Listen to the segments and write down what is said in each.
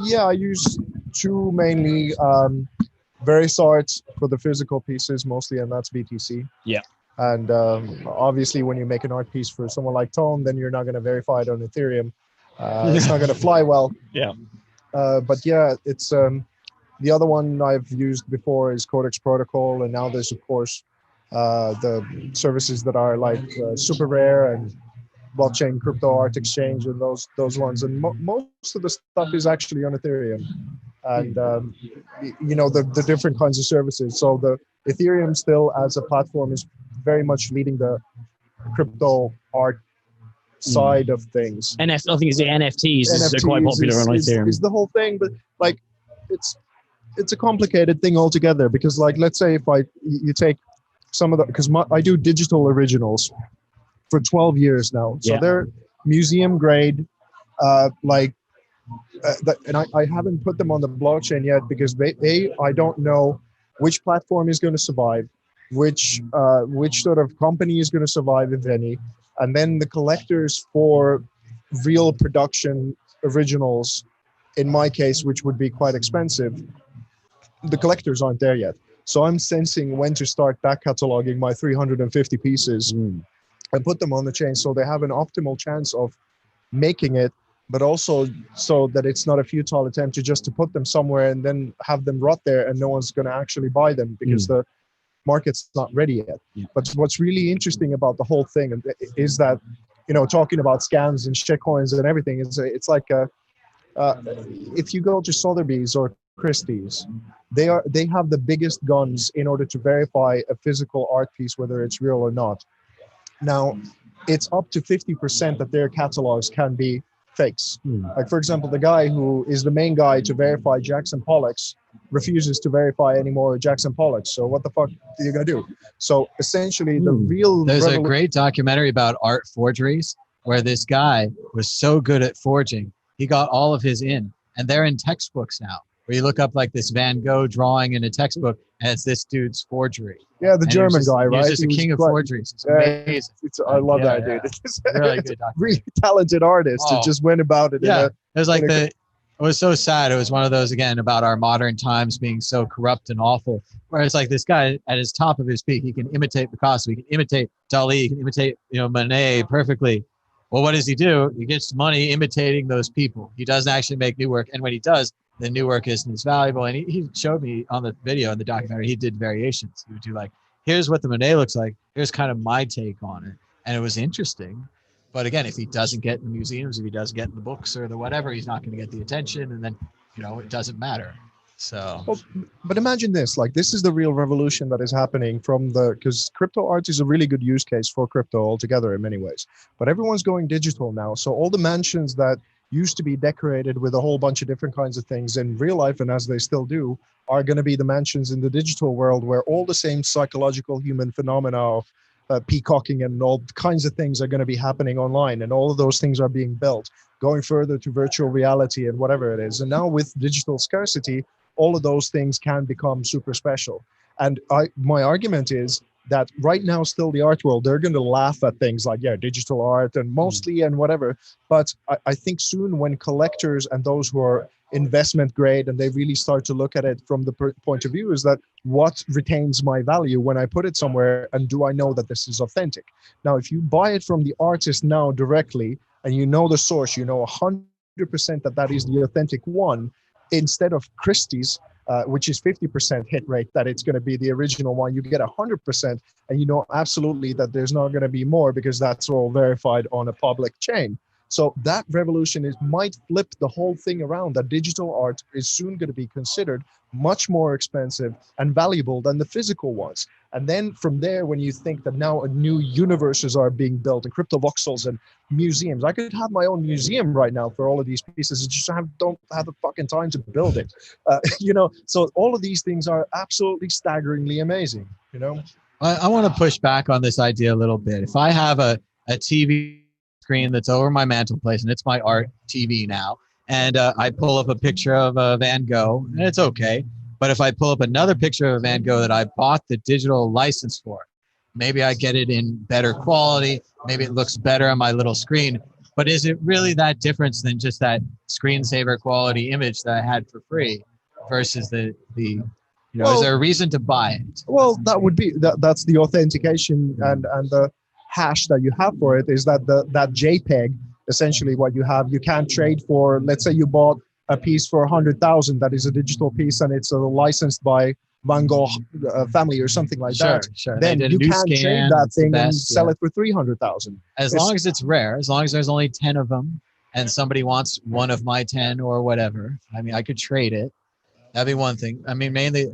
Yeah, I use two mainly. Verisart for the physical pieces mostly, and that's BTC. Yeah. And obviously, when you make an art piece for someone like Tone, then you're not going to verify it on Ethereum. It's not going to fly well. Yeah. But yeah, it's the other one I've used before is Codex Protocol, and now there's of course the services that are like Super Rare and Blockchain Crypto Art Exchange and those ones. And most of the stuff is actually on Ethereum, and the different kinds of services. So the Ethereum still as a platform is very much leading the crypto art side of things. I think it's the NFTs. They're quite popular on Ethereum. Is the whole thing, but like it's a complicated thing altogether because like let's say if you take some of the because I do digital originals for 12 years now, so they're museum grade, and I haven't put them on the blockchain yet because I don't know which platform is going to survive, which sort of company is going to survive if any, and then the collectors for real production originals, in my case, which would be quite expensive, the collectors aren't there yet. So I'm sensing when to start back cataloging my 350 pieces and put them on the chain so they have an optimal chance of making it, but also so that it's not a futile attempt to put them somewhere and then have them rot there and no one's going to actually buy them because the market's not ready yet. But what's really interesting about the whole thing is that, talking about scams and shitcoins and everything, it's like if you go to Sotheby's or Christie's, they have the biggest guns in order to verify a physical art piece, whether it's real or not. Now, it's up to 50% that their catalogs can be fakes. Like, for example, the guy who is the main guy to verify Jackson Pollock's refuses to verify any more Jackson Pollock's. So what the fuck are you going to do? So essentially, the real... There's a great documentary about art forgeries where this guy was so good at forging, he got all of his in, and they're in textbooks now, where you look up like this Van Gogh drawing in a textbook, and it's this dude's forgery. Yeah, the German guy, right? He's just a king of forgeries. It's amazing. I love that dude. It's really good. Really talented artist who just went about it. Yeah, it was like it was so sad. It was one of those, again, about our modern times being so corrupt and awful, where it's like this guy at his top of his peak, he can imitate Picasso, he can imitate Dali, he can imitate Monet perfectly. Well, what does he do? He gets money imitating those people. He doesn't actually make new work. And when he does, the new work isn't as valuable. And he showed me on the video in the documentary, he did variations. He would do like, here's what the Monet looks like. Here's kind of my take on it. And it was interesting. But again, if he doesn't get in the museums, if he doesn't get in the books or the whatever, he's not going to get the attention. And then, it doesn't matter. So, but imagine this, like this is the real revolution that is happening because crypto art is a really good use case for crypto altogether in many ways, but everyone's going digital now. So all the mansions that used to be decorated with a whole bunch of different kinds of things in real life, and as they still do, are going to be the mansions in the digital world where all the same psychological human phenomena of peacocking and all kinds of things are going to be happening online, and all of those things are being built, going further to virtual reality and whatever it is. And now with digital scarcity, all of those things can become super special. And my argument is that right now, still the art world, they're going to laugh at things like, digital art and mostly and whatever. But I think soon when collectors and those who are investment grade and they really start to look at it from the point of view is that what retains my value when I put it somewhere, and do I know that this is authentic? Now, if you buy it from the artist now directly and you know the source, 100% that is the authentic one, instead of Christie's, which is 50% hit rate, that it's going to be the original one, you get 100%, and you know absolutely that there's not going to be more because that's all verified on a public chain. So that revolution might flip the whole thing around, that digital art is soon going to be considered much more expensive and valuable than the physical ones. And then from there, when you think that now new universes are being built and crypto voxels and museums, I could have my own museum right now for all of these pieces. I just don't have the fucking time to build it. So all of these things are absolutely staggeringly amazing, I want to push back on this idea a little bit. If I have a TV screen that's over my mantelpiece and it's my art TV now, and I pull up a picture of Van Gogh, and it's okay. But if I pull up another picture of Van Gogh that I bought the digital license for, maybe I get it in better quality, maybe it looks better on my little screen. But is it really that difference than just that screensaver quality image that I had for free versus the is Well, there a reason to buy it? Well, that would be that's the authentication and the hash that you have for it is that that JPEG essentially what you have. You can't trade for. Let's say you bought a piece for 100,000 that is a digital piece and it's licensed by Van Gogh family or something like that. Sure. Then you can't trade that thing and sell it for 300,000. As long as it's rare, as long as there's only 10 of them, and somebody wants one of my 10 or whatever. I mean, I could trade it. That'd be one thing. I mean, mainly,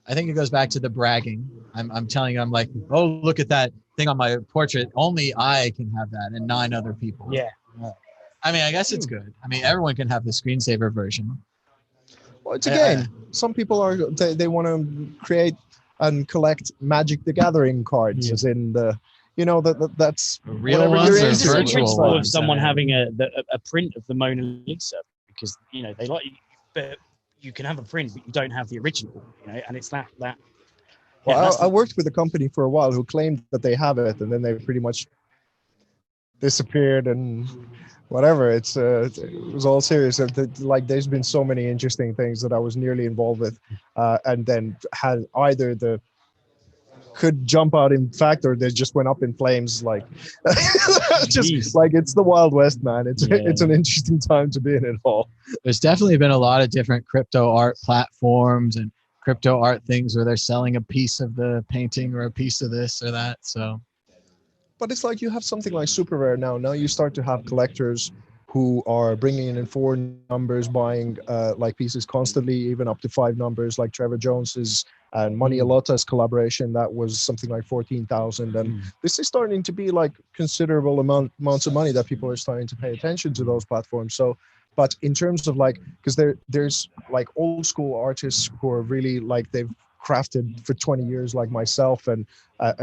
I think it goes back to the bragging. I'm telling you, I'm like, oh, look at that thing on my portrait. Only I can have that, and 9 other people. Yeah. I mean, I guess it's good. I mean, everyone can have the screensaver version. Well, it's again, some people they want to create and collect Magic the Gathering cards, as in that's real ones or It's just a virtual principle ones. of someone having a print of the Mona Lisa, because they like, but you can have a print, but you don't have the original. And it's that. Well, I worked with a company for a while who claimed that they have it, and then they pretty much disappeared and whatever. It was all serious. Like, there's been so many interesting things that I was nearly involved with, and then had either could jump out in fact, or they just went up in flames. Like, just like it's the Wild West, man. It's an interesting time to be in it all. There's definitely been a lot of different crypto art platforms and crypto art things where they're selling a piece of the painting or a piece of this or that. So, but it's like you have something like Super Rare now. Now you start to have collectors who are bringing in 4 numbers, buying like pieces constantly, even up to 5 numbers, like Trevor Jones's and Money Alota's collaboration. That was something like 14,000. And this is starting to be like considerable amounts of money that people are starting to pay attention to those platforms. So, but in terms of like, because there's like old school artists who are really like, they've crafted for 20 years, like myself and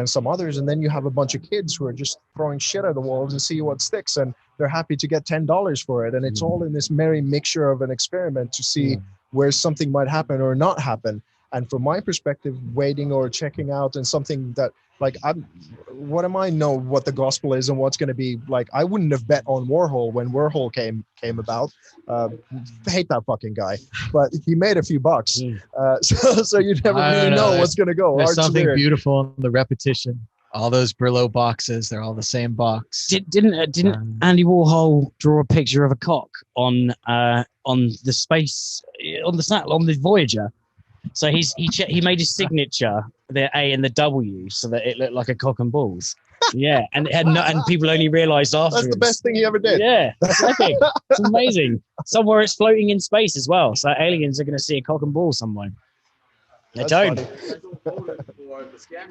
some others, and then you have a bunch of kids who are just throwing shit at the walls and see what sticks, and they're happy to get $10 for it, and it's all in this merry mixture of an experiment to see where something might happen or not happen. And from my perspective, waiting or checking out and something that like what am I know what the gospel is and what's going to be like. I wouldn't have bet on Warhol when Warhol came about. Hate that fucking guy, but he made a few bucks. So you never really know what's going to go. There's something beautiful in the repetition. All those Brillo boxes, they're all the same box. Didn't Andy Warhol draw a picture of a cock on the space on the Voyager? So he made his signature, the A and the W, so that it looked like a cock and balls. Yeah, and people only realised afterwards. That's the best thing he ever did. Yeah, that's epic. It's amazing. Somewhere it's floating in space as well. So aliens are going to see a cock and ball somewhere. They don't.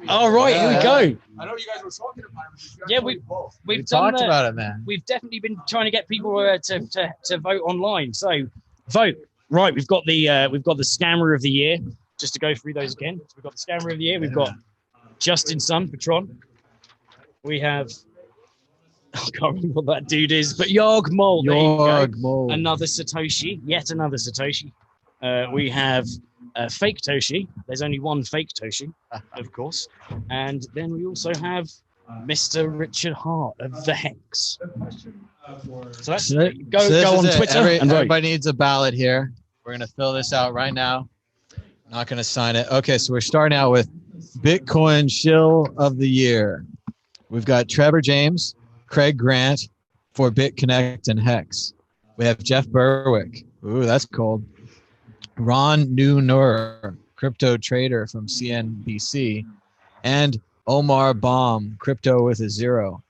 Oh, right, here we go. I know you guys were talking about it. Yeah, we've talked about it, man. We've definitely been trying to get people to vote online. So vote. Right, we've got the scammer of the year. Just to go through those again, so we've got the scammer of the year. We've got Justin Sun Patron. We have I can't remember what that dude is, but Yog Mole. Yog Mole. Another Satoshi. Yet another Satoshi. We have fake Toshi. There's only one fake Toshi, of course, and then we also have Mr. Richard Hart of the Hex. So let's go on Twitter. Everybody needs a ballot here. We're going to fill this out right now. Not going to sign it. Okay, so we're starting out with Bitcoin Shill of the Year. We've got Trevor James, Craig Grant for BitConnect and Hex. We have Jeff Berwick. Ooh, that's cold. Ron Newnur, crypto trader from CNBC. And Omar Baum, crypto with a 0.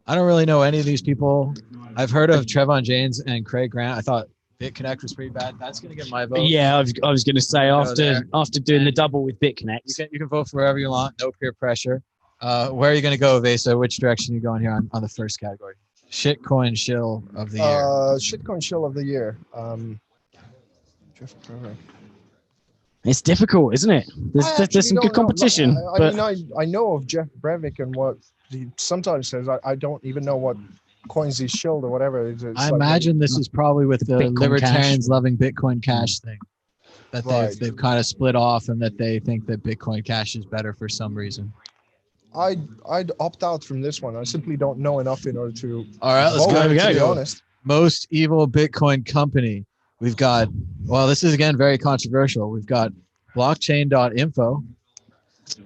I don't really know any of these people. I've heard of Trevon James and Craig Grant. I thought BitConnect was pretty bad. That's going to get my vote. Yeah, I was going to say after doing the double with BitConnect. You can vote for wherever you want. No peer pressure. Where are you going to go, Vesa? Which direction are you going here on the first category? Shitcoin Shill of the Year. Shitcoin Shill of the Year. It's difficult, isn't it? There's some good competition. I know of Jeff Breivik and what he sometimes says. I don't even know what coins he's shilled or whatever. I imagine this is probably with the Bitcoin libertarians Cash. loving Bitcoin Cash thing. That Right. they've kind of split off and that they think that Bitcoin Cash is better for some reason. I'd opt out from this one. I simply don't know enough in order to All right, let's vote, go. we to be go. honest. Most evil Bitcoin company. We've got, well, this is again very controversial. We've got blockchain.info.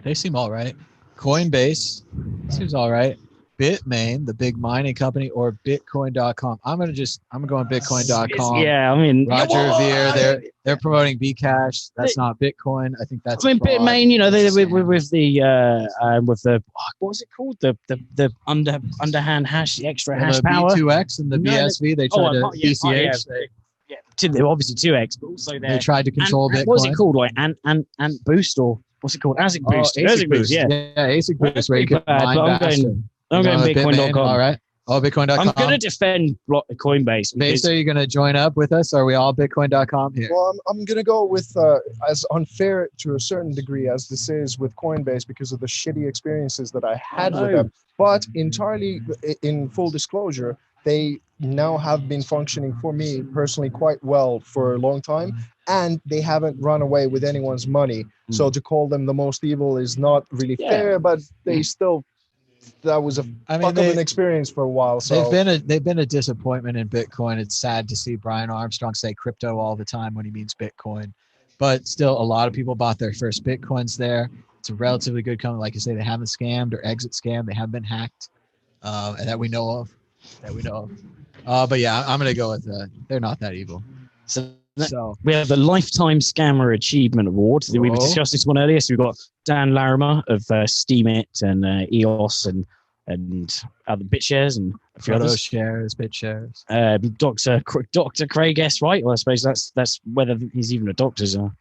They seem all right. Coinbase seems all right. Bitmain, the big mining company, or Bitcoin.com. I'm going on Bitcoin.com. Yeah, I mean, Roger well, Ver, they're promoting Bcash. That's not Bitcoin. I think that's. I mean, a fraud. Bitmain, you know, they with the what was it called? The underhand hash, the extra Well, hash the power. B2X and the No, BSV. They tried to yeah, BCH. they're obviously 2x, but also They they're tried to control Bitcoin. what was it called? Like Ant Boost, or what's it called? ASIC Boost. ASIC Boost. Yeah. ASIC Boost, where you can Bad, mine but I'm faster. going with Bitcoin.com. All right. Oh, Bitcoin.com. I'm going to defend Coinbase. Base, are you going to join up with us? Or are we all Bitcoin.com here? Well, I'm going to go with as unfair to a certain degree as this is with Coinbase because of the shitty experiences that I had with them. But entirely in full disclosure, they now have been functioning for me personally quite well for a long time, and they haven't run away with anyone's money. So to call them the most evil is not really fair, but they still. That was a fuck of an experience for a while. So they've been a disappointment in Bitcoin. It's sad to see Brian Armstrong say crypto all the time when he means Bitcoin, but still a lot of people bought their first Bitcoins there. It's a relatively good company. Like you say, they haven't scammed or exit scammed. They haven't been hacked, and that we know of. But yeah, I'm going to go with they're not that evil. So we have the Lifetime Scammer Achievement Award. We discussed this one earlier. So we've got Dan Larimer of Steemit and EOS and other BitShares and a few others. BitShares. Dr. Craig S. Wright. Well, I suppose that's whether he's even a doctor. So.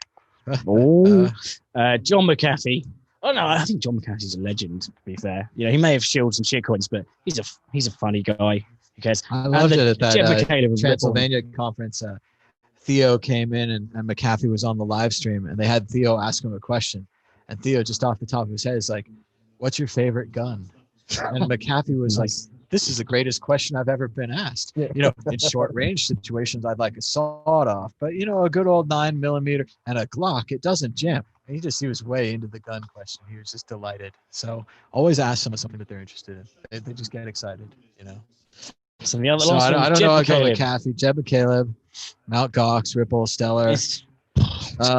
John McAfee. Oh no, I think John McAfee's a legend. To be fair, you know, he may have shielded some shitcoins, but he's a funny guy. Who cares? I loved it at that Transylvania conference. Theo came in and McAfee was on the live stream, and they had Theo ask him a question, and Theo just off the top of his head is like, "What's your favorite gun?" And McAfee was like, "This is the greatest question I've ever been asked." Yeah. You know, in short range situations, I'd like a sawed-off, but you know, a good old 9mm and a Glock, it doesn't jam. And he was way into the gun question. He was just delighted. So always ask them something that they're interested in. They just get excited, you know. So the other I don't know. I'll go with McAfee, Jeb McCaleb, Mt. Gox, Ripple, Stellar,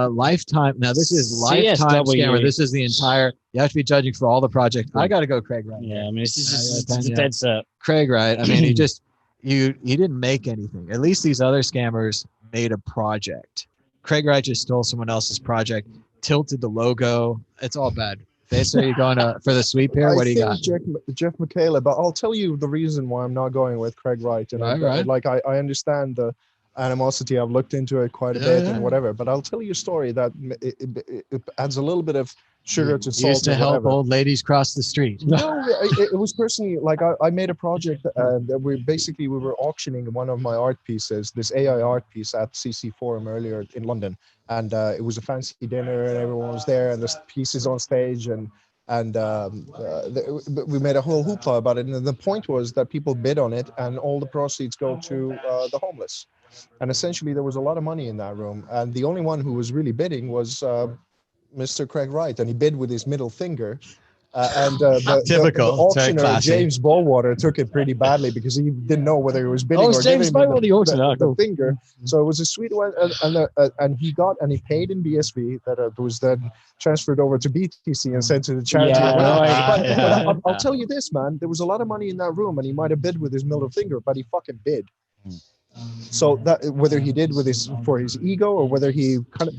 Lifetime. Now this is Lifetime Scammer. This is the entire. You have to be judging for all the projects. I got to go Craig Wright. Yeah, I mean this is a dead set. Craig Wright. I mean he didn't make anything. At least these other scammers made a project. Craig Wright just stole someone else's project, tilted the logo. It's all bad. Basically, are you going for the sweep here? What do you got? Jeff McCaleb, but I'll tell you the reason why I'm not going with Craig Wright. And I understand the animosity. I've looked into it quite a bit and whatever, but I'll tell you a story that it adds a little bit of sugar to salt. Used to help old ladies cross the street. No, it was personally like I made a project that we were auctioning one of my art pieces, this AI art piece at CC Forum earlier in London, and it was a fancy dinner and everyone was there and the piece is on stage and we made a whole hoopla about it, and the point was that people bid on it and all the proceeds go to the homeless. And essentially there was a lot of money in that room, and the only one who was really bidding was Mr. Craig Wright, and he bid with his middle finger. The auctioneer, James Bowwater, took it pretty badly because he didn't know whether he was bidding or James giving the finger. So it was a sweet one, and he paid in BSV that was then transferred over to BTC and sent to the charity. I'll tell you this, man, there was a lot of money in that room, and he might have bid with his middle finger, but he fucking bid. So that whether he did with for his ego or whether he kind of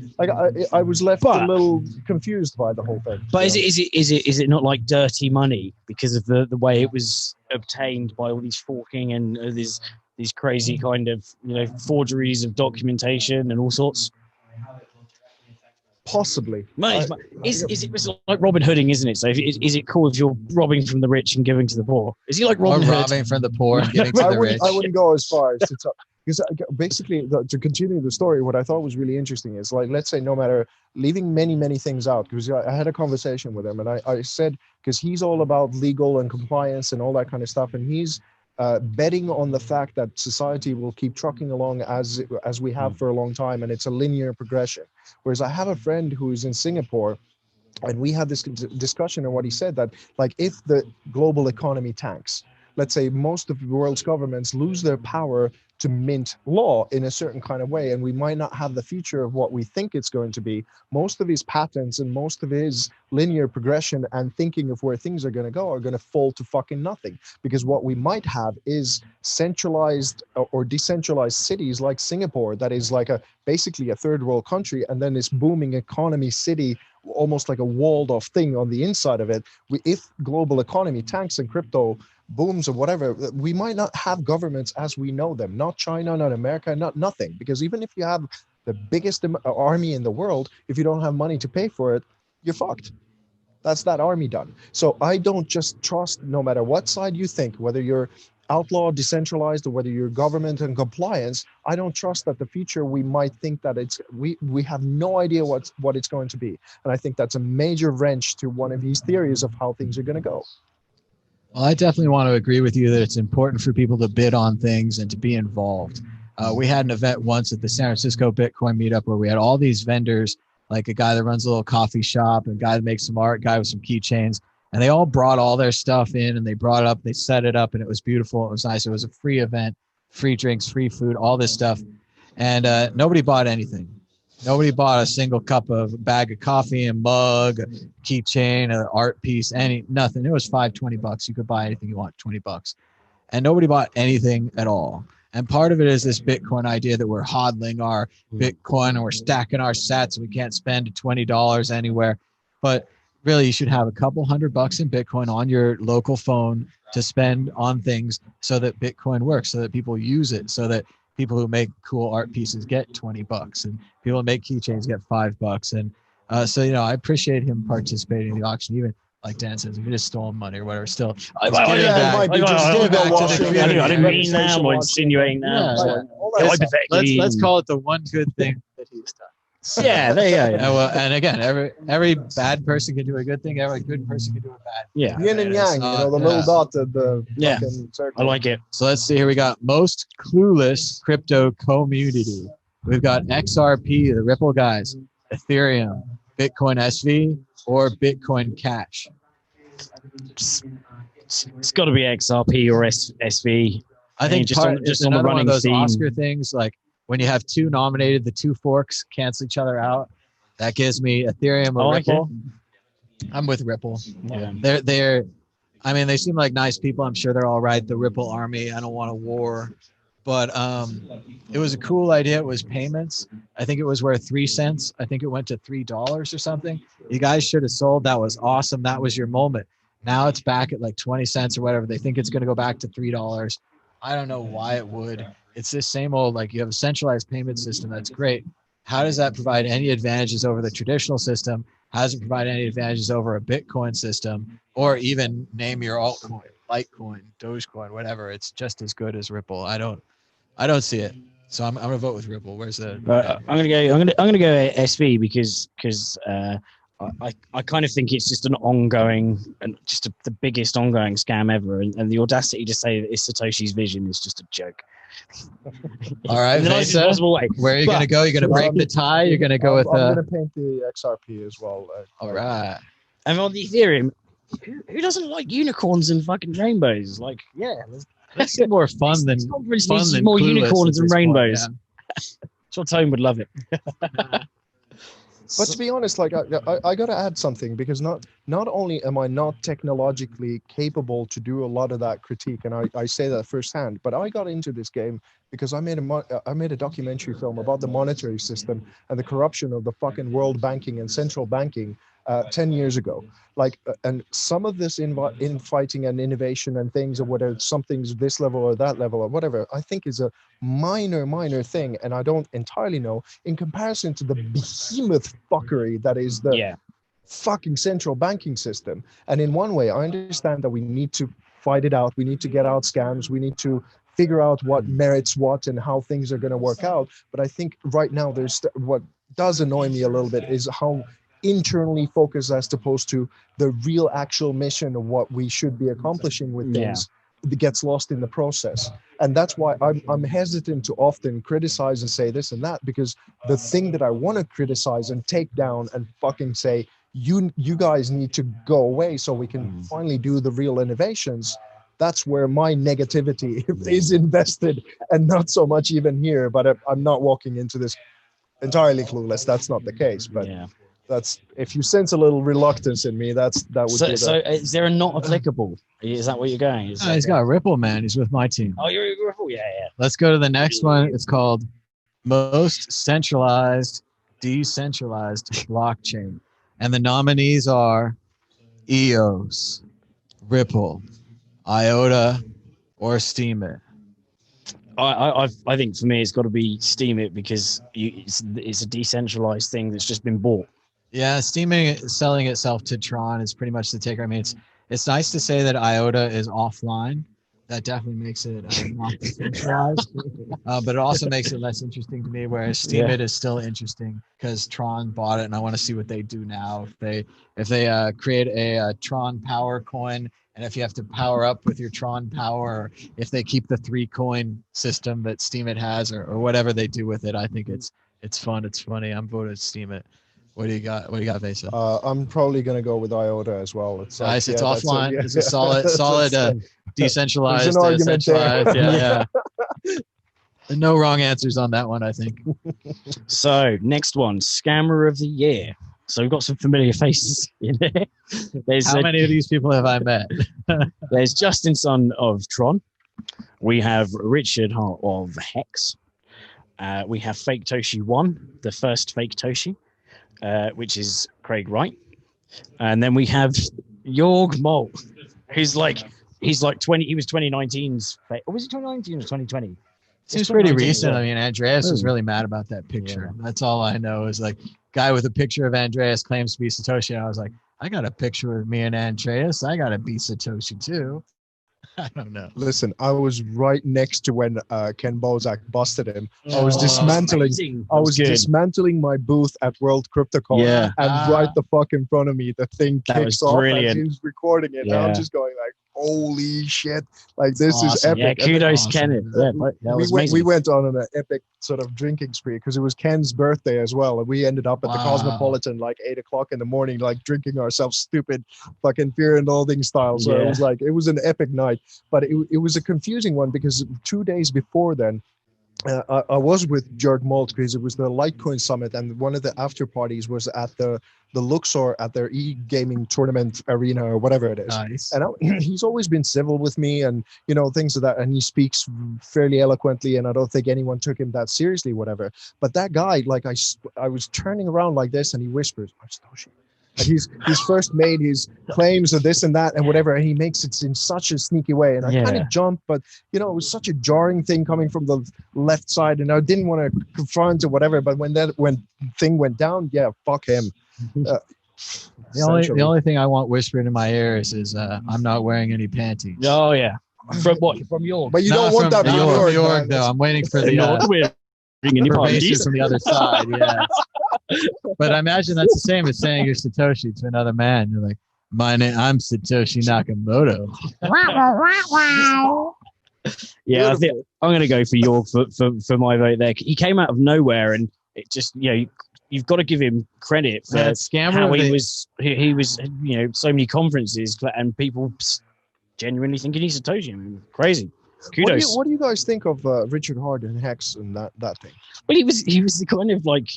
I was left a little confused by the whole thing. But is it not like dirty money because of the way it was obtained by all these forking and these crazy kind of forgeries of documentation and all sorts? Possibly. Is it like Robin Hooding, isn't it? So is it cool if you're robbing from the rich and giving to the poor? Is he like Robin Hood? Robbing from the poor and giving to the rich? I wouldn't go as far as to talk. Because basically, to continue the story, what I thought was really interesting is, like, let's say, no matter leaving many things out, because I had a conversation with him and I said, because he's all about legal and compliance and all that kind of stuff, and he's betting on the fact that society will keep trucking along as we have for a long time, and it's a linear progression. Whereas I have a friend who is in Singapore, And we had this discussion, and what he said that, like, if the global economy tanks, let's say most of the world's governments lose their power to mint law in a certain kind of way, and we might not have the future of what we think it's going to be, most of his patents and most of his linear progression and thinking of where things are going to go are going to fall to fucking nothing. Because what we might have is centralized or decentralized cities like Singapore, that is like a basically a third world country, and then this booming economy city, almost like a walled off thing on the inside of it. If global economy tanks and crypto booms or whatever, we might not have governments as we know them, not China, not America, not nothing. Because even if you have the biggest army in the world, if you don't have money to pay for it, you're fucked. That's that army done. So I don't just trust, no matter what side you think, whether you're outlaw, decentralized, or whether you're government and compliance, I don't trust that the future, we might think that it's, we have no idea what it's going to be. And I think that's a major wrench to one of these theories of how things are going to go. Well, I definitely want to agree with you that it's important for people to bid on things and to be involved. We had an event once at the San Francisco Bitcoin meetup where we had all these vendors, like a guy that runs a little coffee shop, a guy that makes some art, a guy with some keychains, and they all brought all their stuff in and they brought it up, they set it up, and it was beautiful. It was nice. It was a free event, free drinks, free food, all this stuff. And nobody bought anything. Nobody bought a single cup of bag of coffee, a mug, a keychain, an art piece, nothing. It was $20. You could buy anything you want, $20. And nobody bought anything at all. And part of it is this Bitcoin idea that we're hodling our Bitcoin and we're stacking our sats. We can't spend $20 anywhere. But really, you should have a couple $100 in Bitcoin on your local phone to spend on things so that Bitcoin works, so that people use it, so that people who make cool art pieces get $20 and people who make keychains get $5. And so, I appreciate him participating in the auction, even like Dan says, if he just stole money or whatever, still. I didn't mean that or insinuating that. Let's call it the one good thing that he's done. Yeah, there you go. Well, and again, every bad person can do a good thing. Every good person can do a bad. Yeah, yin and yang. The little dot of the fucking circle. I like it. So let's see here. We got most clueless crypto community. We've got XRP, the Ripple guys, Ethereum, Bitcoin SV, or Bitcoin Cash. It's got to be XRP or SV. I think just on the running one of those theme. Oscar things, like when you have two nominated, the two forks cancel each other out. That gives me Ethereum or Ripple. I'm with Ripple. Yeah. They're I mean, they seem like nice people. I'm sure they're all right. The Ripple army. I don't want a war, but it was a cool idea. It was payments. I think it was worth 3 cents. I think it went to $3 or something. You guys should have sold. That was awesome. That was your moment. Now it's back at like 20 cents or whatever. They think it's going to go back to $3. I don't know why it would. It's this same old, like, you have a centralized payment system. That's great. How does that provide any advantages over the traditional system? How does it provide any advantages over a Bitcoin system, or even name your altcoin, Litecoin, Dogecoin, whatever? It's just as good as Ripple. I don't see it. So I'm gonna vote with Ripple. Where's the? I'm gonna go SV because I kind of think it's just an ongoing and just the biggest ongoing scam ever, and the audacity to say that it's Satoshi's vision is just a joke. All right, in the nicest possible way. Where are you going to go? You're going to break the tie? You're going to go with... I'm going to paint the XRP as well. All right. And on the Ethereum, who doesnn't like unicorns and fucking rainbows? Like, yeah. Let's get more fun than... This conference needs more unicorns and rainbows. Point, yeah. So Tone would love it. But to be honest, like I got to add something, because not only am I not technologically capable to do a lot of that critique, and I say that firsthand, but I got into this game because I made a documentary film about the monetary system and the corruption of the fucking world banking and central banking 10 years ago. Like, and some of this infighting and innovation and things, or whether something's this level or that level or whatever, I think is a minor thing, and I don't entirely know in comparison to the behemoth fuckery that is the fucking central banking system. And in one way, I understand that we need to fight it out. We need to get out scams. We need to figure out what merits what and how things are going to work out. But I think right now, there's what does annoy me a little bit is how internally focused as opposed to the real actual mission of what we should be accomplishing with things that gets lost in the process. And that's why I'm hesitant to often criticize and say this and that, because the thing that I want to criticize and take down and fucking say, you guys need to go away so we can finally do the real innovations. That's where my negativity is invested, and not so much even here. But I'm not walking into this entirely clueless. That's not the case. But Yeah. that's, if you sense a little reluctance in me, that would So, be the, so is there a not applicable? Is that what you're going? Is Oh, he's got Ripple, man. He's with my team. Oh, you're Ripple. Yeah, yeah. Let's go to the next one. It's called Most Centralized Decentralized Blockchain. And the nominees are EOS, Ripple, IOTA, or Steemit. I think for me it's got to be Steemit because it's a decentralized thing that's just been bought. Yeah, Steemit selling itself to Tron is pretty much the taker. I mean, it's nice to say that IOTA is offline. That definitely makes it not decentralized, but it also makes it less interesting to me. Whereas Steemit is still interesting because Tron bought it, and I want to see what they do now. If they create a Tron Power coin, and if you have to power up with your Tron Power, or if they keep the 3-coin system that Steemit has, or whatever they do with it, I think it's fun. It's funny. I'm voted Steemit. What do you got? What do you got, Vesa? I'm probably going to go with IOTA as well. It's like, Nice. It's that's offline. yeah. It's a solid, decentralized. There's an argument there. Yeah. No wrong answers on that one, I think. So next one, Scammer of the Year. So we've got some familiar faces in there. How many of these people have I met? There's Justin Sun of Tron. We have Richard Hart of Hex. We have Fake Toshi 1, the first Fake Toshi, which is Craig Wright. And then we have Jorg Molt, who's like, he's like 20, he was 2019's, or was it 2019 or 2020? Seems pretty recent. I mean, Andreas was really mad about that picture. Yeah. That's all I know is like, guy with a picture of Andreas claims to be Satoshi. And I was like, I got a picture of me and Andreas. I got to be Satoshi too. I don't know. Listen, I was right next to when Ken Bozak busted him. I was dismantling my booth at World CryptoCon, and right the fuck in front of me, the thing kicks off as he's recording it. Yeah. And I'm just going like, holy shit! Like this is epic. Yeah, kudos, Kenneth. We went on an epic sort of drinking spree because it was Ken's birthday as well, and we ended up at the Cosmopolitan like 8 o'clock in the morning, like drinking ourselves stupid, fucking Fear and Loathing style. So it was an epic night, but it was a confusing one because 2 days before then. I was with Jorg Molt because it was the Litecoin Summit, and one of the after parties was at the Luxor at their e-gaming tournament arena or whatever it is. Nice. And he's always been civil with me, and things of that, and he speaks fairly eloquently, and I don't think anyone took him that seriously, whatever. But that guy, like I was turning around like this, and he whispers, "I'm Satoshi." And he's first made his claims of this and that and whatever, and he makes it in such a sneaky way. And I kind of jumped, but it was such a jarring thing coming from the left side, and I didn't want to confront or whatever. But when thing went down, fuck him. The only thing I want whispered in my ear is I'm not wearing any panties. Oh yeah, from what? From York? But you don't want that from New York though. I'm waiting for the pervasive from the other side. Yeah. But I imagine that's the same as saying you're Satoshi to another man. You're like, I'm Satoshi Nakamoto. Yeah, I think I'm going to go for York for my vote there. He came out of nowhere, and it just you've got to give him credit for how he was so many conferences and people genuinely thinking he's Satoshi. I mean, crazy. Kudos. What do you guys think of Richard Hart and Hex and that thing? Well, he was kind of like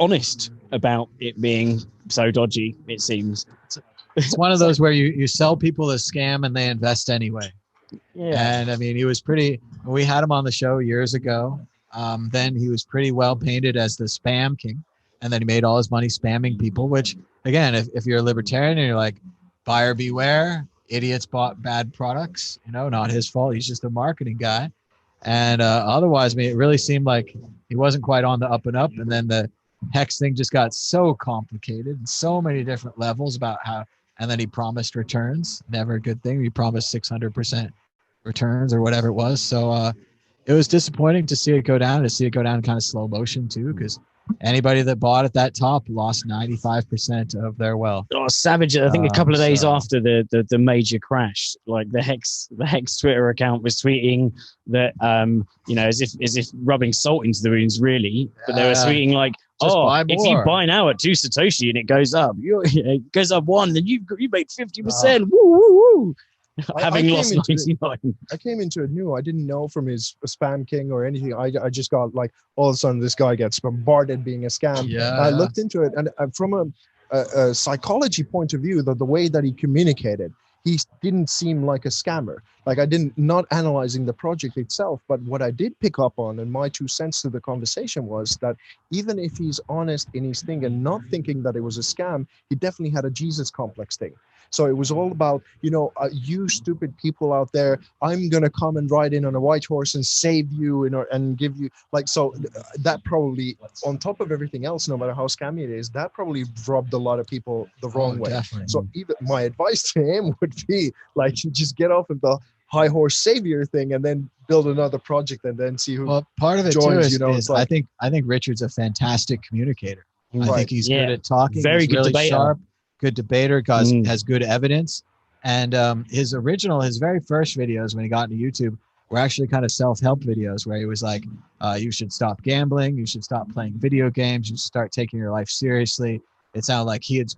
honest about it being so dodgy, it seems. It's one of those where you sell people a scam and they invest anyway. Yeah. And I mean, we had him on the show years ago. Then he was pretty well painted as the spam king. And then he made all his money spamming people, which again, if you're a libertarian and you're like, buyer beware, idiots bought bad products, not his fault. He's just a marketing guy. And otherwise, it really seemed like he wasn't quite on the up and up. And then the Hex thing just got so complicated and so many different levels about how, and then he promised returns, never a good thing. He promised 600% returns or whatever it was. So it was disappointing to see it go down, in kind of slow motion too, because anybody that bought at that top lost 95% of their wealth. Oh, savage! I think a couple of days So- after the major crash, like the Hex Twitter account was tweeting that as if rubbing salt into the wounds, really. But they were Yeah. tweeting like, Just "Oh, buy if you more." buy now at 2 Satoshi and it goes up, it goes up 1, then you make 50%. Woo woo woo! I Having came lost into it- 99. I came into it new. I didn't know from his Spam King or anything. I just got like all of a sudden this guy gets bombarded being a scam. Yeah. I looked into it, and from a psychology point of view, the way that he communicated, he didn't seem like a scammer. Like I didn't not analyzing the project itself, but what I did pick up on, and my 2 cents to the conversation was that even if he's honest in his thing and not thinking that it was a scam, he definitely had a Jesus complex thing. So it was all about, you stupid people out there, I'm going to come and ride in on a white horse and save you and give you that probably, on top of everything else, no matter how scammy it is, that probably rubbed a lot of people the wrong way. Definitely. So even my advice to him would be like, just get off of the high horse savior thing and then build another project and then see who. Well, part of it too joins, is, it's like- I think Richard's a fantastic communicator. I Right. think he's Yeah. good at talking. Very he's good really debater. sharp, good debater, because Mm. has good evidence. And his very first videos when he got into YouTube were actually kind of self-help videos where he was like, you should stop gambling, you should stop playing video games, you should start taking your life seriously. It sounded like he had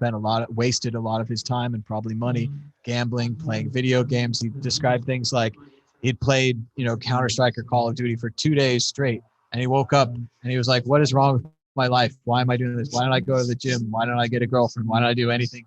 wasted a lot of his time and probably money gambling, playing video games. He described things like he'd played, Counter-Strike or Call of Duty for 2 days straight. And he woke up and he was like, what is wrong with my life? Why am I doing this? Why don't I go to the gym? Why don't I get a girlfriend? Why don't I do anything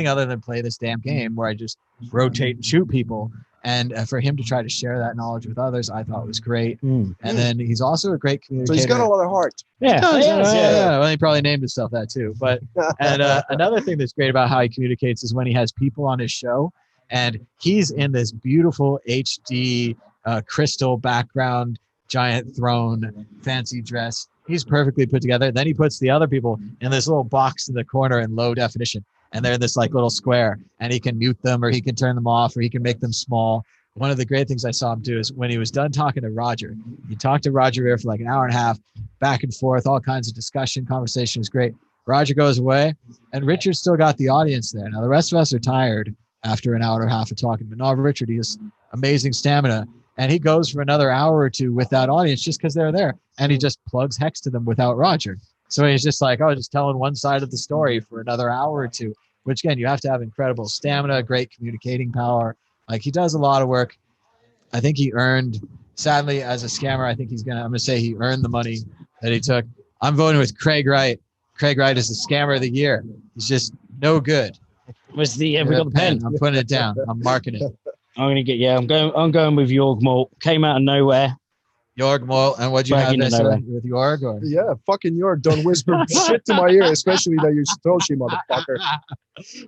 other than play this damn game where I just rotate and shoot people? And for him to try to share that knowledge with others, I thought was great. Mm. And then he's also a great So communicator. he's got a lot of heart. Yeah, Yeah. Well, he probably named himself that too. But and another thing that's great about how he communicates is when he has people on his show, and he's in this beautiful HD crystal background, giant throne, fancy dress. He's perfectly put together. Then he puts the other people in this little box in the corner in low definition, and they're in this like little square, and he can mute them or he can turn them off or he can make them small. One of the great things I saw him do is when he was done talking to Roger, he talked to Roger Ver for like an hour and a half, back and forth, all kinds of conversation was great. Roger goes away, and Richard still got the audience there. Now the rest of us are tired after an hour and a half of talking, but no, Richard, he has amazing stamina, and he goes for another hour or two with that audience just because they're there, and he just plugs Hex to them without Roger. So he's just like, just telling one side of the story for another hour or two, which again, you have to have incredible stamina, great communicating power. Like he does a lot of work. I think he earned, sadly, as a scammer, I'm going to say he earned the money that he took. I'm voting with Craig Wright. Craig Wright is the scammer of the year. He's just no good. Was we got the pen. I'm putting it down. I'm marking it. I'm going with Jorg Malt. Came out of nowhere. Jorg Moll. And what'd you Back have into this nowhere. with Jorg? Or? Yeah, fucking York, don't whisper shit to my ear, especially that you're Satoshi, motherfucker.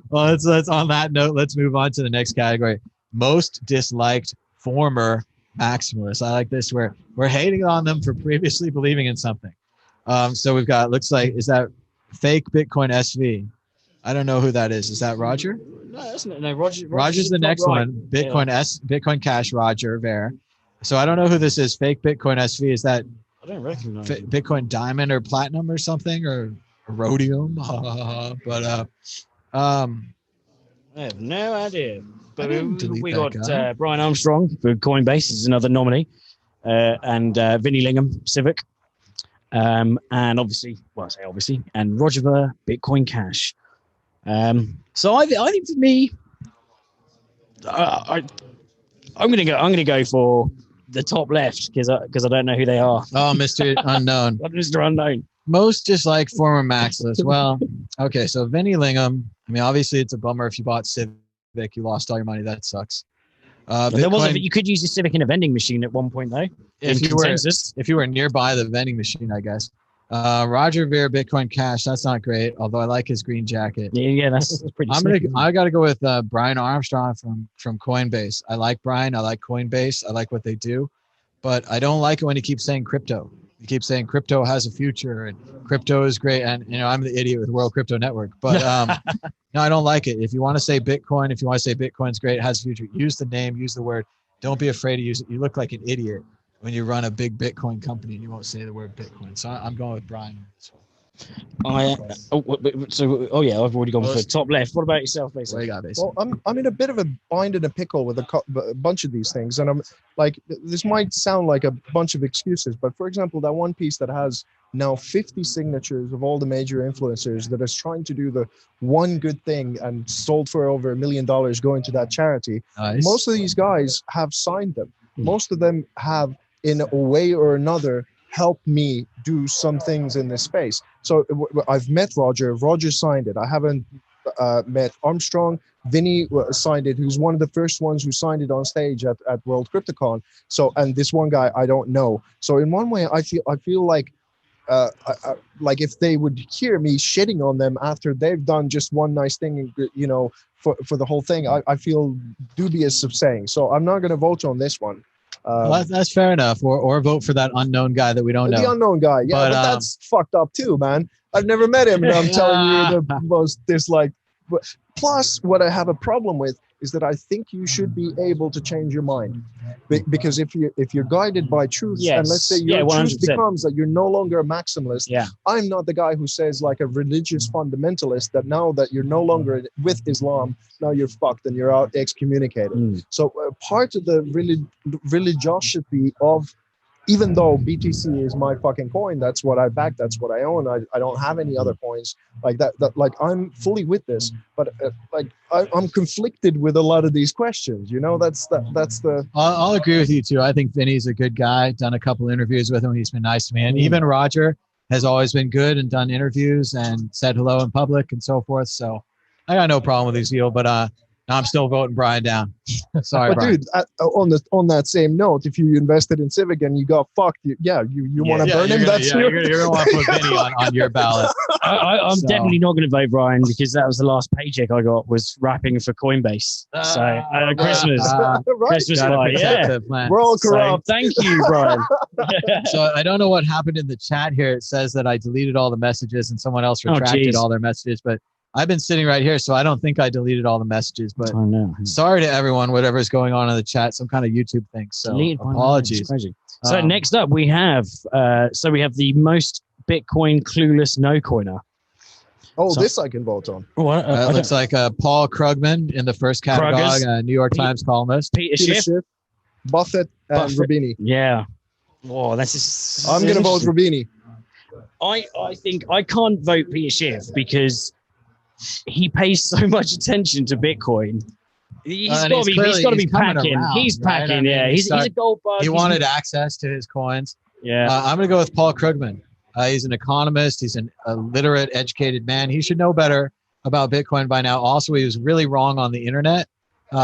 Well, let's on that note, let's move on to the next category. Most disliked former maximalists. I like this where we're hating on them for previously believing in something. So we've got, looks like, is that fake Bitcoin SV? I don't know who that is. Is that Roger? No, that's not. No, Roger. Roger's the next right. one. Bitcoin Cash Roger Ver. So I don't know who this is. Fake Bitcoin SV. Is that I don't recognize. it. Bitcoin Diamond or Platinum or something or Rhodium? But I have no idea. But didn't delete we that got guy. Brian Armstrong for Coinbase is another nominee, and Vinny Lingham Civic, and obviously, and Roger Ver Bitcoin Cash. So I think for me, I'm gonna go for the top left because I don't know who they are. oh, Mr. Unknown. Mr. Unknown. Most disliked former Maxless. Well, okay, so Vinny Lingham. I mean, obviously, it's a bummer if you bought Civic, you lost all your money. That sucks. There was Bitcoin, you could use the Civic in a vending machine at one point though. if in you were consensus. if you were nearby the vending machine, I guess. Roger Ver Bitcoin Cash. That's not great. Although I like his green jacket. Yeah, that's pretty. sick. I got to go with Brian Armstrong from Coinbase. I like Brian. I like Coinbase. I like what they do, but I don't like it when he keeps saying crypto. He keeps saying crypto has a future and crypto is great. And I'm the idiot with World Crypto Network, but no, I don't like it. If you want to say Bitcoin, if you want to say Bitcoin's great, it has a future. Use the name, use the word. Don't be afraid to use it. You look like an idiot when you run a big Bitcoin company and you won't say the word Bitcoin. So I'm going with Brian. Oh yeah, I've already gone Well, for top left. What about yourself, What basically? you got, basically? Well, I'm in a bit of a bind and a pickle with a bunch of these things, and I'm like, this might sound like a bunch of excuses, but for example, that one piece that has now 50 signatures of all the major influencers that is trying to do the one good thing and sold for over $1 million going to that charity. Nice. Most of these guys have signed them. Hmm. Most of them have, in a way or another, helped me do some things in this space. So I've met Roger. Roger signed it. I haven't met Armstrong. Vinny signed it, who's one of the first ones who signed it on stage at World CryptoCon. So, and this one guy I don't know. So in one way, I feel like if they would hear me shitting on them after they've done just one nice thing, you know, for the whole thing, I feel dubious of saying. So I'm not going to vote on this one. Well, that's fair enough. Or vote for that unknown guy that we don't know. The unknown guy, yeah, but that's fucked up too, man. I've never met him, and I'm telling you the most disliked. Plus, what I have a problem with is that I think you should be able to change your mind, because if you're guided by truth, and let's say your truth 100%. becomes that you're no longer a maximalist. Yeah. I'm not the guy who says like a religious fundamentalist that now that you're no longer with Islam, now you're fucked and you're out excommunicated. Mm. So part of the religiosity of, even though BTC is my fucking coin, that's what I back, that's what I own. I don't have any other coins like that. Like I'm fully with this, but I'm conflicted with a lot of these questions. You know, that's the. I'll agree with you too. I think Vinny's a good guy. Done a couple interviews with him. He's been nice to me. And even Roger has always been good and done interviews and said hello in public and so forth. So I got no problem with his deal, but I'm still voting Brian down. Sorry, But Brian. dude, on that same note, if you invested in Civic and you got fucked, you want to burn him. You're gonna want to put Vinny on your ballot. I'm So- definitely not going to vote Brian, because that was the last paycheck I got was rapping for Coinbase. Christmas, right? Christmas Gotta party, protect yeah. the plan. We're all So, corrupt. thank you, Brian. So I don't know what happened in the chat here. It says that I deleted all the messages and someone else Oh, retracted geez. all their messages, but I've been sitting right here, so I don't think I deleted all the messages. But Oh no. sorry to everyone, whatever's going on in the chat, some kind of YouTube thing. So Deleted by apologies. it's crazy. So Um, next up we have we have the most Bitcoin clueless no coiner. Oh, So- this I can vote on. What? It looks like Paul Krugman in the first catalog, Kruggers. New York Pete- Times columnist. Peter Peter Schiff. Schiff, Buffett, and Buffett. Rubini. Yeah. Oh, this is. I'm going to vote Rubini. I think I can't vote Peter Schiff because he pays so much attention to Bitcoin. He's And got to be coming packing. around, He's right? packing. I mean, Yeah, he's a gold bug. He He's- wanted access to his coins. Yeah. I'm going to go with Paul Krugman. He's an economist. He's a literate, educated man. He should know better about Bitcoin by now. Also, he was really wrong on the internet.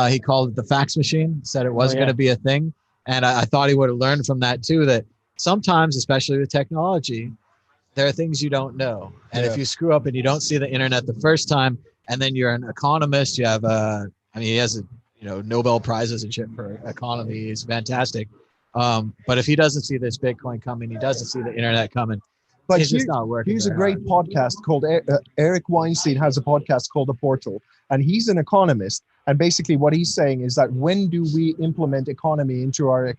He called it the fax machine, said it wasn't yeah. going to be a thing. And I thought he would have learned from that too, that sometimes, especially with technology, there are things you don't know. And Yeah. if you screw up and you don't see the internet the first time, and then you're an economist, you have he has Nobel Prizes and shit for economy. He's fantastic. But if he doesn't see this Bitcoin coming, he doesn't see the internet coming. But It's just not working. here's a very great podcast called Eric Weinstein has a podcast called The Portal, and he's an economist. And basically, what he's saying is that when do we implement economy into our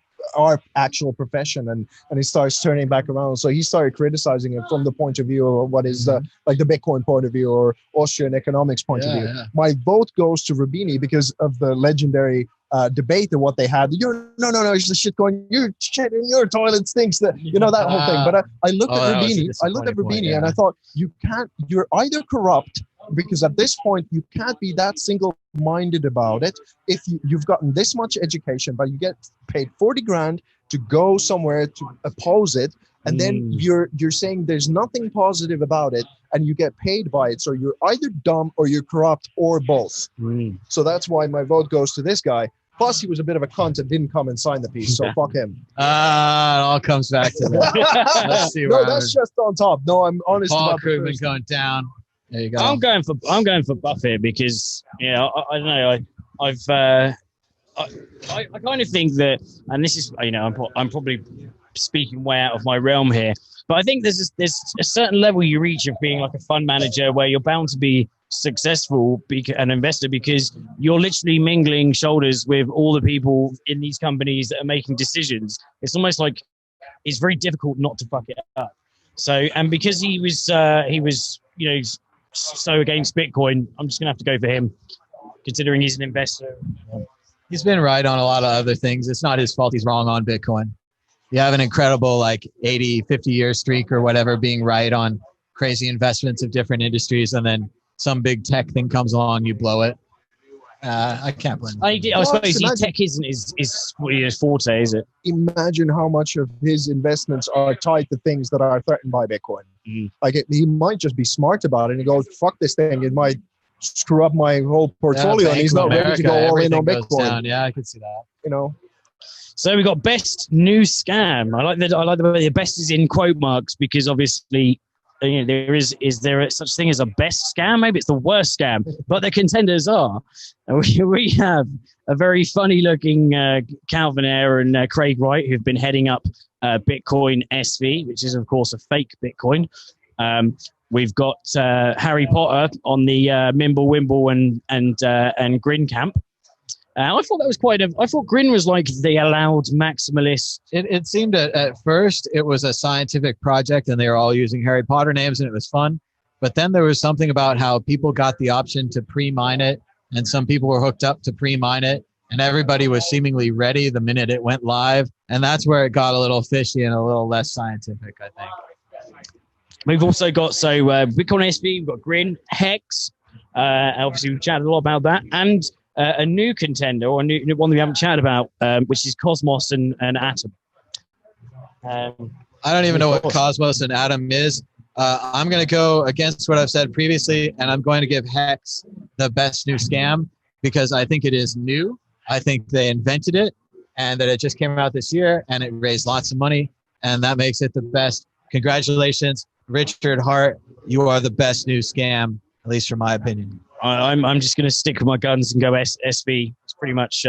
actual profession, and it starts turning back around. So he started criticizing it from the point of view of what is like the Bitcoin point of view or Austrian economics point of view. Yeah. My vote goes to Rubini because of the legendary debate and what they had. No, it's the shit going. Your shit in your toilet stinks. That that whole thing. But I looked Oh, at that was a Rubini. I looked at disappointing point, Rubini, yeah. and I thought you can't. You're either corrupt, because at this point you can't be that single-minded about it. If you've gotten this much education, but you get paid 40 grand to go somewhere to oppose it, and then you're saying there's nothing positive about it, and you get paid by it. So you're either dumb or you're corrupt or both. So that's why my vote goes to this guy. Plus, he was a bit of a cunt and didn't come and sign the piece. So fuck him. It all comes back to that. Let's see No, where that's just on top. No, I'm honest Paul about the Krugman first. going down. There you go. I'm going for Buffett because I don't know. I kind of think that, and this is I'm probably speaking way out of my realm here, but I think there's a certain level you reach of being like a fund manager where you're bound to be successful, an investor, because you're literally mingling shoulders with all the people in these companies that are making decisions. It's almost like it's very difficult not to fuck it up. So, and because he was, so against Bitcoin, I'm just gonna have to go for him, considering he's an investor. He's been right on a lot of other things. It's not his fault he's wrong on Bitcoin. You have an incredible 80, 50-year streak or whatever being right on crazy investments of different industries, and then some big tech thing comes along, you blow it. I can't blame him. I suppose tech isn't his forte, is it? Imagine how much of his investments are tied to things that are threatened by Bitcoin. Mhm. He might just be smart about it and go, fuck this thing. It might screw up my whole portfolio, and he's not ready to go all in on Bitcoin. Yeah, I can see that. So we got best new scam. I like the best is in quote marks, because obviously is there such thing as a best scam? Maybe it's the worst scam, but the contenders are. We have a very funny looking Calvin Ayre and Craig Wright, who've been heading up Bitcoin SV, which is of course a fake Bitcoin. We've got Harry Potter on the Mimblewimble and Grin camp. I thought that was I thought Grin was like the allowed maximalist. It seemed at first it was a scientific project and they were all using Harry Potter names and it was fun. But then there was something about how people got the option to pre-mine it, and some people were hooked up to pre-mine it, and everybody was seemingly ready the minute it went live. And that's where it got a little fishy and a little less scientific, I think. We've also got Bitcoin SV, we've got Grin, Hex. Obviously, we've chatted a lot about that. And a new contender, or a new one that we haven't chatted about, which is Cosmos and Atom. I don't even know what Cosmos and Atom is. I'm going to go against what I've said previously, and I'm going to give Hex the best new scam because I think it is new. I think they invented it, and that it just came out this year, and it raised lots of money, and that makes it the best. Congratulations, Richard Hart. You are the best new scam, at least from my opinion. I'm just going to stick with my guns and go SV. It's pretty much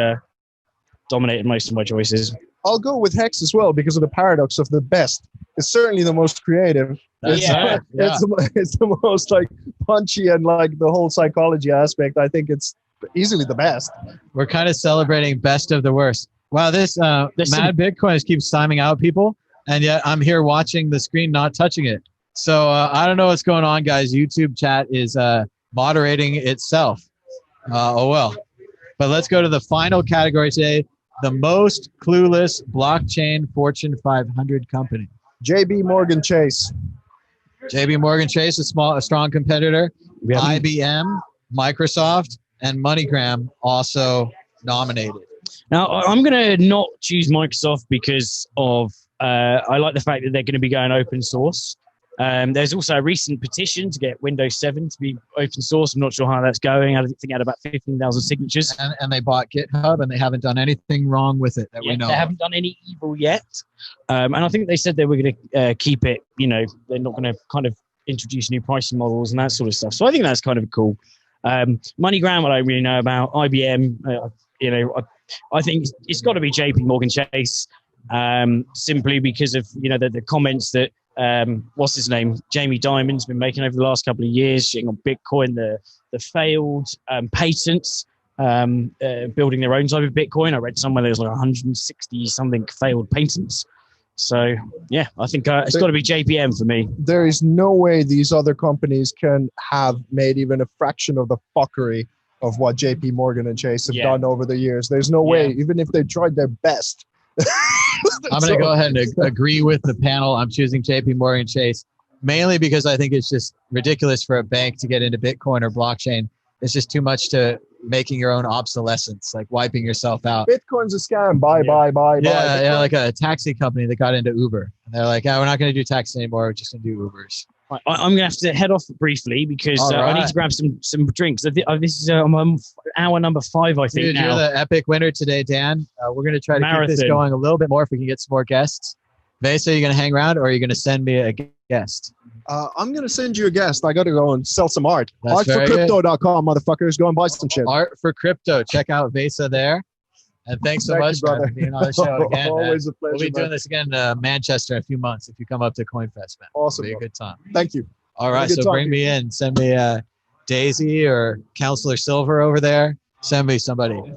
dominated most of my choices. I'll go with Hex as well because of the paradox of the best. It's certainly the most creative. It's the most punchy, and the whole psychology aspect. I think it's easily the best. We're kind of celebrating best of the worst. Wow, this Mad Bitcoin keeps timing out people, and yet I'm here watching the screen, not touching it. So I don't know what's going on, guys. YouTube chat is moderating itself. Oh well. But let's go to the final category today, the most clueless blockchain Fortune 500 company. JP Morgan Chase. JP Morgan Chase, a strong competitor. IBM, Microsoft, and MoneyGram also nominated. Now, I'm going to not choose Microsoft because of I like the fact that they're going to be going open source. There's also a recent petition to get Windows 7 to be open source. I'm not sure how that's going. I think it had about 15,000 signatures. And they bought GitHub, and they haven't done anything wrong with it that we know. They haven't done any evil yet. And I think they said they were going to keep it, they're not going to kind of introduce new pricing models and that sort of stuff. So I think that's kind of cool. MoneyGram, I don't really know about. IBM, I think it's got to be JP Morgan Chase, simply because of, the comments that, what's his name? Jamie Dimon's been making over the last couple of years, shitting on Bitcoin, the failed patents, building their own type of Bitcoin. I read somewhere there's 160 something failed patents. So yeah, I think it's got to be JPM for me. There is no way these other companies can have made even a fraction of the fuckery of what JP Morgan and Chase have done over the years. There's no way, even if they tried their best. I'm going to go ahead and agree with the panel. I'm choosing JP Morgan Chase, mainly because I think it's just ridiculous for a bank to get into Bitcoin or blockchain. It's just too much to making your own obsolescence, like wiping yourself out. Bitcoin's a scam. Bye. Yeah, like a taxi company that got into Uber. And they're like, we're not going to do taxis anymore. We're just going to do Ubers. I'm going to have to head off briefly because I need to grab some drinks. This is hour number 5, I think. Dude, you're the epic winner today, Dan. We're going to try to keep this going a little bit more if we can get some more guests. Vesa, are you going to hang around, or are you going to send me a guest? I'm going to send you a guest. I got to go and sell some art. That's Artforcrypto.com, motherfuckers. Go and buy some shit. Art for Crypto. Check out Vesa there. And thanks so much for being on the show again. Always a pleasure. We'll be doing this again in Manchester in a few months if you come up to CoinFest, man. Awesome. It'll be a good time. Thank you. All right, so bring me in. Send me Daisy or Counselor Silver over there. Send me somebody.